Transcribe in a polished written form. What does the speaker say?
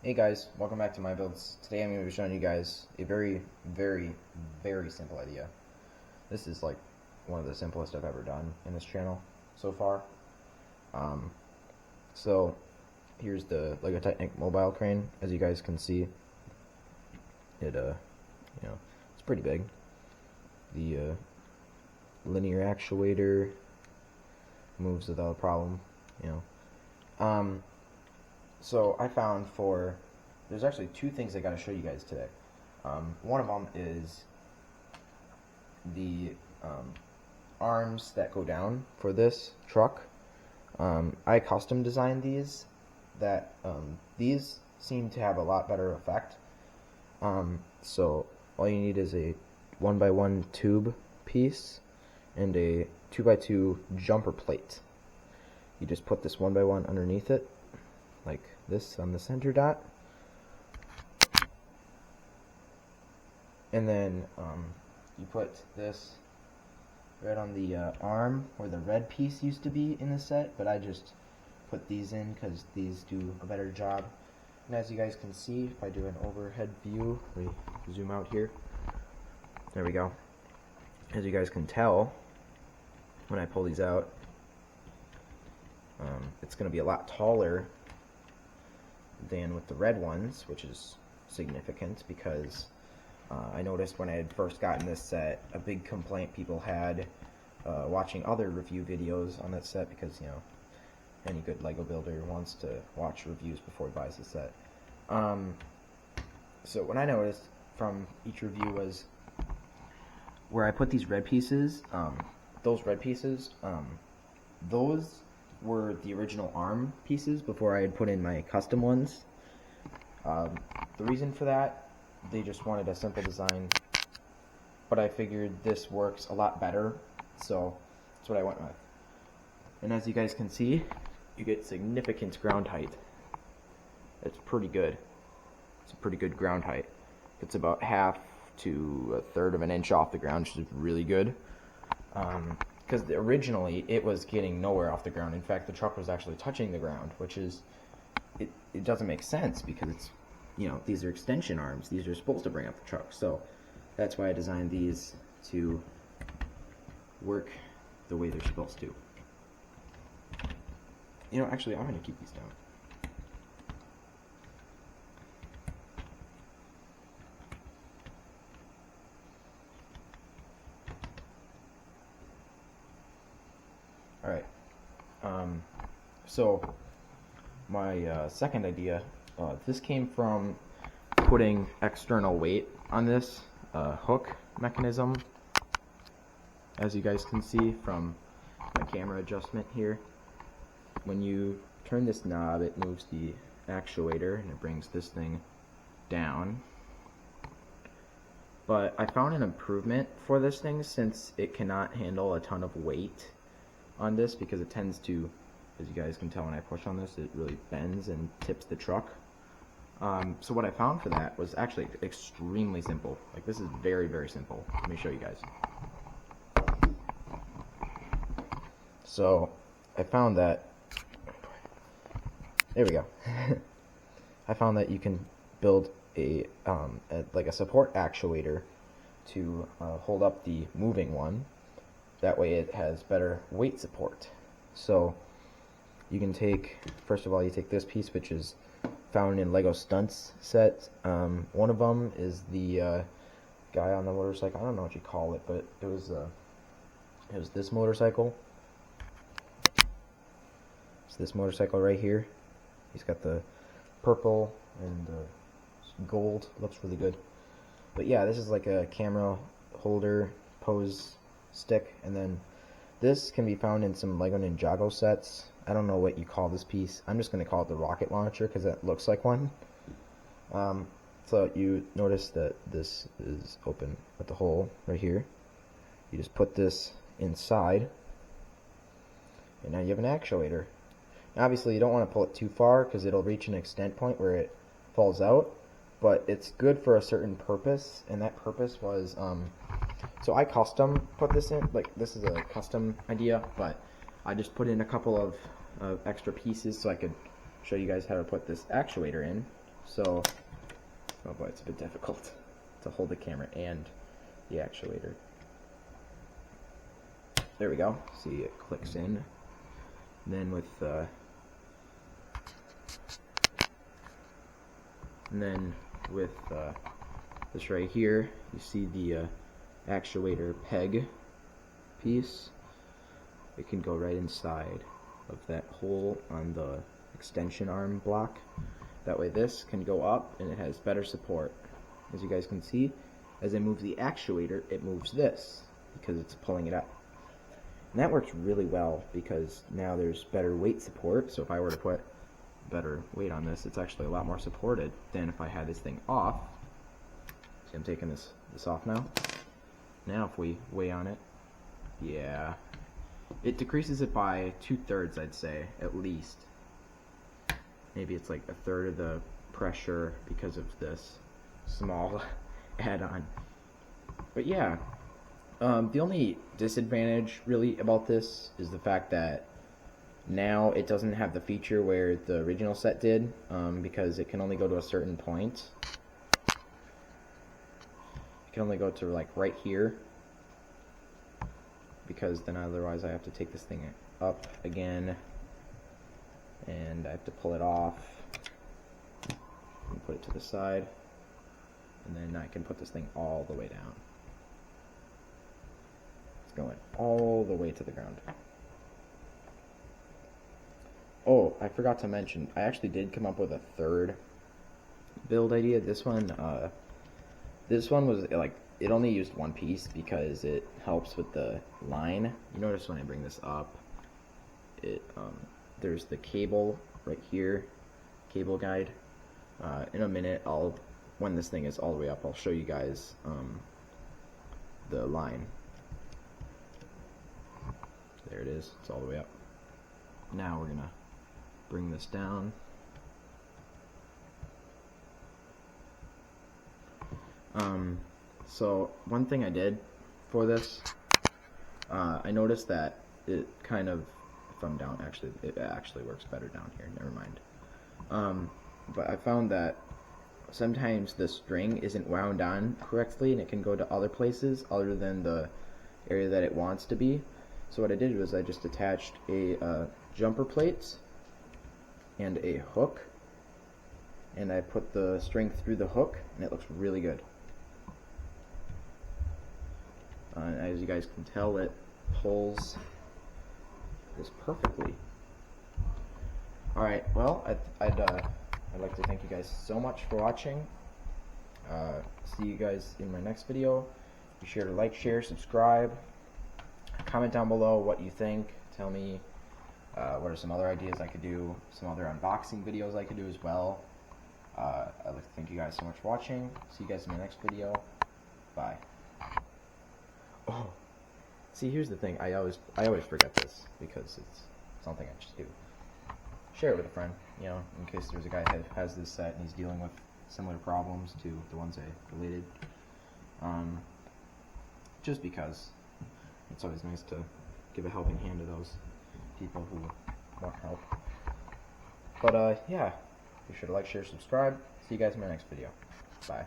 Hey guys, welcome back to my builds. Today I'm going to be showing you guys a very, very, very simple idea. This is like one of the simplest I've ever done in this channel so far. So here's the LEGO Technic mobile crane. As you guys can see, it it's pretty big. The linear actuator moves without a problem, So I found there's actually two things I got to show you guys today. One of them is the arms that go down for this truck. I custom designed these. These seem to have a lot better effect. So all you need is a 1x1 tube piece and a 2x2 jumper plate. You just put this 1x1 underneath it, like this on the center dot, and then you put this right on the arm where the red piece used to be in the set, but I just put these in because these do a better job. And as you guys can see, if I do an overhead view, we zoom out here, there we go. As you guys can tell, when I pull these out, it's going to be a lot taller than with the red ones, which is significant because I noticed when I had first gotten this set, a big complaint people had watching other review videos on that set, because any good LEGO builder wants to watch reviews before he buys the set. So what I noticed from each review was where I put these red pieces, those red pieces, those were the original arm pieces before I had put in my custom ones. The reason for that, they just wanted a simple design, but I figured this works a lot better, so that's what I went with. And as you guys can see, you get significant ground height. It's pretty good. It's a pretty good ground height. It's about half to a third of an inch off the ground, which is really good. Because originally it was getting nowhere off the ground. In fact, the truck was actually touching the ground, which is, it doesn't make sense because it's, these are extension arms. These are supposed to bring up the truck. So that's why I designed these to work the way they're supposed to. Actually, I'm going to keep these down. Alright, so my second idea, this came from putting external weight on this hook mechanism. As you guys can see from my camera adjustment here, when you turn this knob, it moves the actuator and it brings this thing down. But I found an improvement for this thing, since it cannot handle a ton of weight on this, because it tends to, as you guys can tell when I push on this, it really bends and tips the truck. So what I found for that was actually extremely simple. Like, this is very, very simple. Let me show you guys. So I found that, there we go. I found that you can build like a support actuator to hold up the moving one. That way it has better weight support. So you can take, first of all, you take this piece, which is found in LEGO Stunts set. One of them is the guy on the motorcycle. I don't know what you call it, but it was this motorcycle. It's this motorcycle right here. He's got the purple and gold. Looks really good. But yeah, this is like a camera holder pose stick, and then this can be found in some LEGO Ninjago sets. I don't know what you call this piece. I'm just going to call it the rocket launcher because it looks like one. So you notice that this is open at the hole right here. You just put this inside, and now you have an actuator. Now, obviously you don't want to pull it too far because it'll reach an extent point where it falls out, but it's good for a certain purpose, and that purpose was so I custom put this in. Like, this is a custom idea, but I just put in a couple of extra pieces so I could show you guys how to put this actuator in. So, oh boy, it's a bit difficult to hold the camera and the actuator. There we go. See, it clicks in. And then with this right here, you see the actuator peg piece. It can go right inside of that hole on the extension arm block. That way this can go up and it has better support. As you guys can see, as I move the actuator, it moves this because it's pulling it up. And that works really well because now there's better weight support. So if I were to put better weight on this, it's actually a lot more supported than if I had this thing off. See, I'm taking this off now. Now if we weigh on it, yeah, it decreases it by 2/3, I'd say, at least. Maybe it's like 1/3 of the pressure because of this small add-on. But yeah, the only disadvantage really about this is the fact that now it doesn't have the feature where the original set did, because it can only go to a certain point. It can only go to like right here, because then otherwise I have to take this thing up again and I have to pull it off and put it to the side, and then I can put this thing all the way down. It's going all the way to the ground. Oh, I forgot to mention, I actually did come up with a third build idea. This one was like, it only used one piece because it helps with the line. You notice when I bring this up, there's the cable right here, cable guide. In a minute, when this thing is all the way up, I'll show you guys the line. There it is, it's all the way up. Now we're gonna bring this down. So one thing I did for this, I noticed that it kind of, from down, it actually works better down here, never mind. But I found that sometimes the string isn't wound on correctly and it can go to other places other than the area that it wants to be. So what I did was I just attached a jumper plate and a hook, and I put the string through the hook, and it looks really good. As you guys can tell, it pulls this perfectly. Alright, well, I'd like to thank you guys so much for watching. See you guys in my next video. Be sure to like, share, subscribe. Comment down below what you think. Tell me what are some other ideas I could do, some other unboxing videos I could do as well. I'd like to thank you guys so much for watching. See you guys in the next video. Bye. Oh, see, here's the thing. I always forget this because it's something I just do. Share it with a friend, you know, in case there's a guy that has this set and he's dealing with similar problems to the ones I related. Just because it's always nice to give a helping hand to those people who want help. But yeah, be sure to like, share, subscribe. See you guys in my next video. Bye.